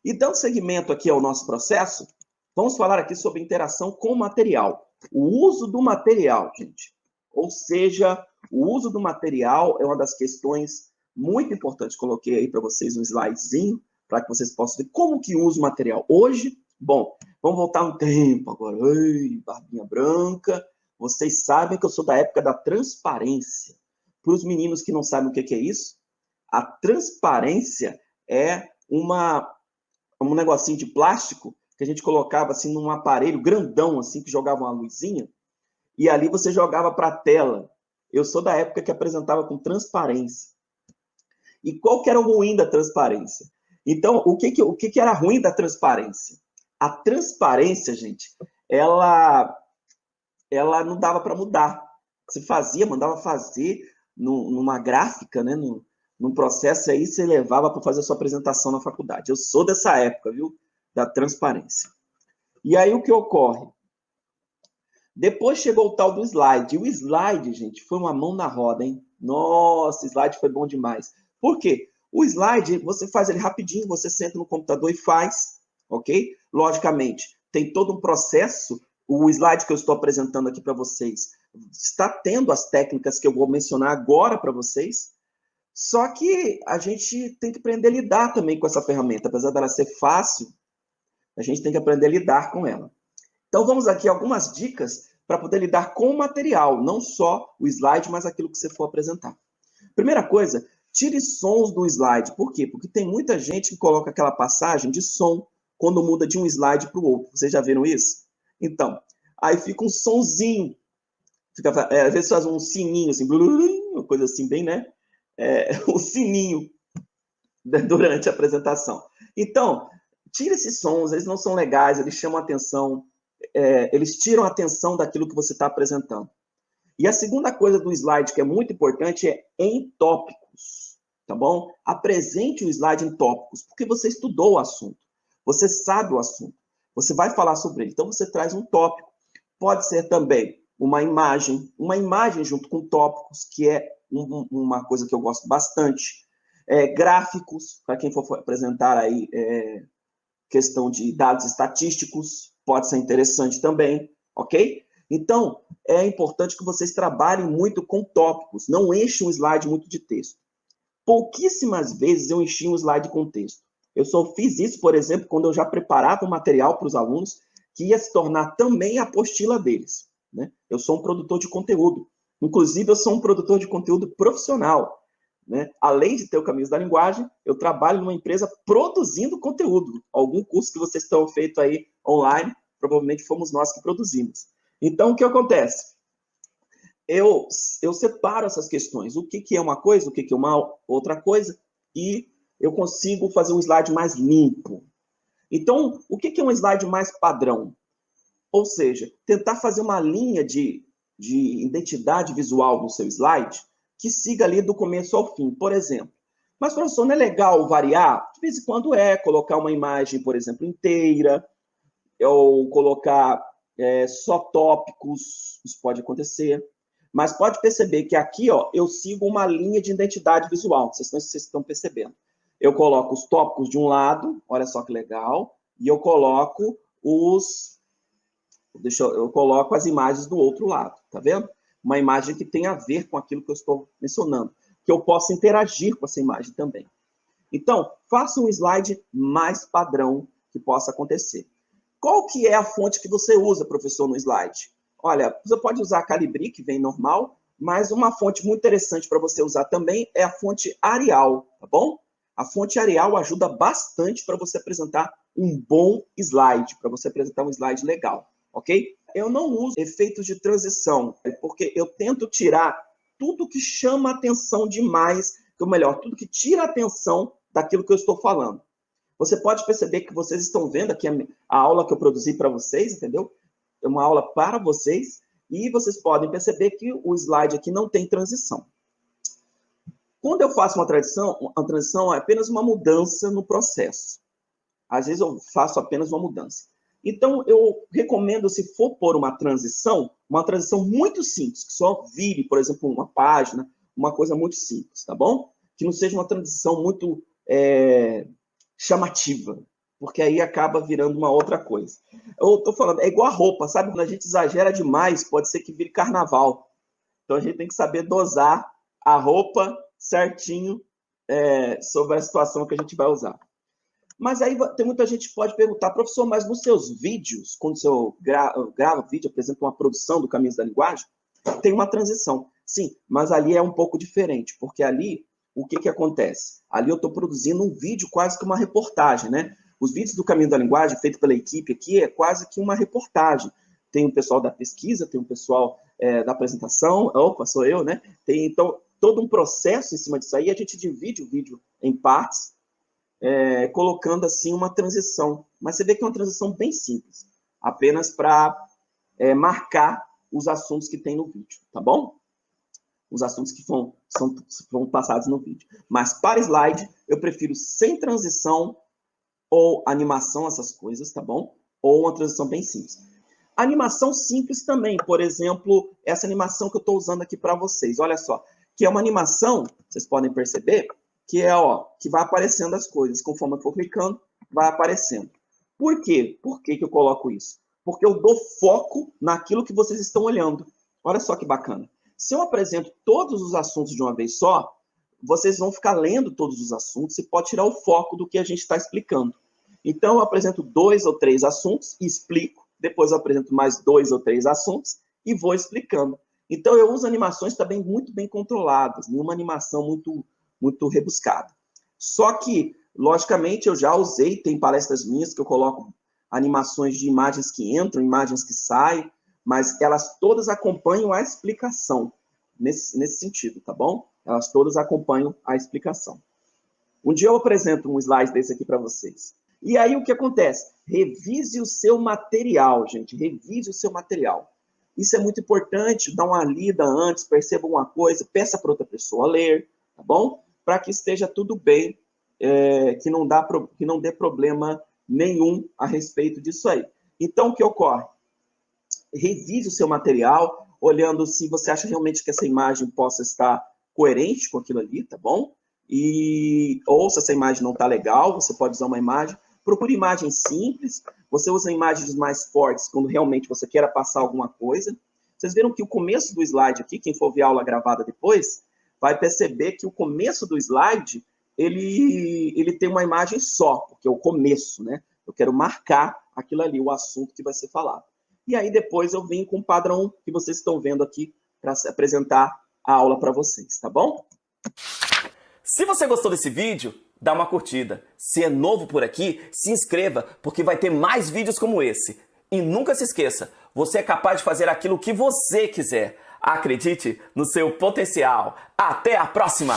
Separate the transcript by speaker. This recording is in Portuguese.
Speaker 1: E dando seguimento aqui ao nosso processo, vamos falar aqui sobre interação com o material. O uso do material, gente. Ou seja, o uso do material é uma das questões muito importantes. Coloquei aí para vocês um slidezinho, para que vocês possam ver como que usa o material. Hoje, bom, vamos voltar um tempo agora. Ei, barbinha branca. Vocês sabem que eu sou da época da transparência. Para os meninos que não sabem o que é isso, a transparência é um negocinho de plástico que a gente colocava assim num aparelho grandão, assim, que jogava uma luzinha, e ali você jogava para a tela. Eu sou da época que apresentava com transparência. E qual que era o ruim da transparência? Então, o que era ruim da transparência? A transparência, gente, ela não dava para mudar. Você mandava fazer numa gráfica, né, num processo aí, você levava para fazer a sua apresentação na faculdade. Eu sou dessa época, viu? Da transparência. E aí o que ocorre? Depois chegou o tal do slide. O slide, gente, foi uma mão na roda, hein? Nossa, slide foi bom demais. Por quê? O slide, você faz ele rapidinho, você senta no computador e faz, ok? Logicamente, tem todo um processo. O slide que eu estou apresentando aqui para vocês está tendo as técnicas que eu vou mencionar agora para vocês. Só que a gente tem que aprender a lidar também com essa ferramenta. Apesar dela ser fácil, a gente tem que aprender a lidar com ela. Então, vamos aqui algumas dicas para poder lidar com o material, não só o slide, mas aquilo que você for apresentar. Primeira coisa, tire sons do slide. Por quê? Porque tem muita gente que coloca aquela passagem de som quando muda de um slide para o outro. Vocês já viram isso? Então, aí fica um sonzinho. Às vezes faz um sininho, assim, uma coisa assim, bem, né? Um sininho durante a apresentação. Então, tira esses sons, eles não são legais, eles chamam a atenção, eles tiram a atenção daquilo que você está apresentando. E a segunda coisa do slide que é muito importante é em tópicos, tá bom? Apresente o slide em tópicos, porque você estudou o assunto, você sabe o assunto, você vai falar sobre ele. Então, você traz um tópico. Pode ser também uma imagem junto com tópicos, que é uma coisa que eu gosto bastante. Gráficos, para quem for apresentar aí questão de dados estatísticos, pode ser interessante também, ok? Então, é importante que vocês trabalhem muito com tópicos, não enchem um slide muito de texto. Pouquíssimas vezes eu enchi um slide com texto. Eu só fiz isso, por exemplo, quando eu já preparava o material para os alunos, que ia se tornar também a apostila deles, né? Eu sou um produtor de conteúdo. Inclusive, eu sou um produtor de conteúdo profissional, né? Além de ter o Caminhos da Linguagem, eu trabalho numa empresa produzindo conteúdo. Algum curso que vocês estão feito aí online, provavelmente fomos nós que produzimos. Então, o que acontece? Eu separo essas questões. O que é uma coisa, o que é uma outra coisa, e eu consigo fazer um slide mais limpo. Então, o que é um slide mais padrão? Ou seja, tentar fazer uma linha de identidade visual no seu slide que siga ali do começo ao fim. Por exemplo, mas, professor, não é legal variar? De vez em quando colocar uma imagem, por exemplo, inteira, ou colocar só tópicos, isso pode acontecer. Mas pode perceber que aqui, ó, eu sigo uma linha de identidade visual, vocês estão percebendo. Eu coloco os tópicos de um lado, olha só que legal, e eu coloco eu coloco as imagens do outro lado, tá vendo? Uma imagem que tem a ver com aquilo que eu estou mencionando, que eu possa interagir com essa imagem também. Então, faça um slide mais padrão que possa acontecer. Qual que é a fonte que você usa, professor, no slide? Olha, você pode usar a Calibri, que vem normal, mas uma fonte muito interessante para você usar também é a fonte Arial, tá bom? A fonte Arial ajuda bastante para você apresentar um bom slide, para você apresentar um slide legal, ok? Eu não uso efeitos de transição, porque eu tento tirar tudo que chama atenção demais, ou melhor, tudo que tira a atenção daquilo que eu estou falando. Você pode perceber que vocês estão vendo aqui a aula que eu produzi para vocês, entendeu? É uma aula para vocês, e vocês podem perceber que o slide aqui não tem transição. Quando eu faço uma transição é apenas uma mudança no processo. Às vezes eu faço apenas uma mudança. Então, eu recomendo, se for pôr uma transição muito simples, que só vire, por exemplo, uma página, uma coisa muito simples, tá bom? Que não seja uma transição muito chamativa. porque aí acaba virando uma outra coisa. Eu tô falando, é igual a roupa, sabe? Quando a gente exagera demais, pode ser que vire carnaval. Então a gente tem que saber dosar a roupa certinho sobre a situação que a gente vai usar. Mas aí tem muita gente que pode perguntar, professor, mas nos seus vídeos, quando você grava vídeo, apresenta uma produção do Caminhos da Linguagem, tem uma transição. Sim, mas ali é um pouco diferente, porque ali, o que acontece? Ali eu estou produzindo um vídeo quase que uma reportagem, né? Os vídeos do Caminho da Linguagem, feito pela equipe aqui, é quase que uma reportagem. Tem o pessoal da pesquisa, tem o pessoal da apresentação, opa, sou eu, né? Tem, então, todo um processo em cima disso aí, a gente divide o vídeo em partes, colocando assim uma transição. Mas você vê que é uma transição bem simples, apenas para marcar os assuntos que tem no vídeo, tá bom? Os assuntos que são passados no vídeo. Mas para slide, eu prefiro sem transição ou animação, essas coisas, tá bom? Ou uma transição bem simples. Animação simples também, por exemplo, essa animação que eu estou usando aqui para vocês, olha só, que é uma animação, vocês podem perceber, que que vai aparecendo as coisas, conforme eu for clicando, vai aparecendo. Por quê? Por que eu coloco isso? Porque eu dou foco naquilo que vocês estão olhando. Olha só que bacana. Se eu apresento todos os assuntos de uma vez só, vocês vão ficar lendo todos os assuntos e pode tirar o foco do que a gente está explicando. Então, eu apresento 2 ou 3 assuntos e explico. Depois eu apresento mais 2 ou 3 assuntos e vou explicando. Então, eu uso animações também muito bem controladas, nenhuma animação muito rebuscada. Só que, logicamente, eu já usei, tem palestras minhas que eu coloco animações de imagens que entram, imagens que saem, mas elas todas acompanham a explicação, nesse sentido, tá bom? Elas todas acompanham a explicação. Um dia eu apresento um slide desse aqui para vocês. E aí o que acontece? Revise o seu material, gente, revise o seu material. Isso é muito importante, dá uma lida antes, perceba uma coisa, peça para outra pessoa ler, tá bom? Para que esteja tudo bem, que não dê problema nenhum a respeito disso aí. Então, o que ocorre? Revise o seu material, olhando se você acha realmente que essa imagem possa estar coerente com aquilo ali, tá bom? Ou se essa imagem não está legal, você pode usar uma imagem. Procure imagens simples, você usa imagens mais fortes quando realmente você queira passar alguma coisa. Vocês viram que o começo do slide aqui, quem for ver a aula gravada depois, vai perceber que o começo do slide, ele tem uma imagem só, porque é o começo, né? Eu quero marcar aquilo ali, o assunto que vai ser falado. E aí depois eu venho com o padrão que vocês estão vendo aqui para apresentar a aula para vocês, tá bom?
Speaker 2: Se você gostou desse vídeo, dá uma curtida. Se é novo por aqui, se inscreva, porque vai ter mais vídeos como esse. E nunca se esqueça, você é capaz de fazer aquilo que você quiser. Acredite no seu potencial. Até a próxima!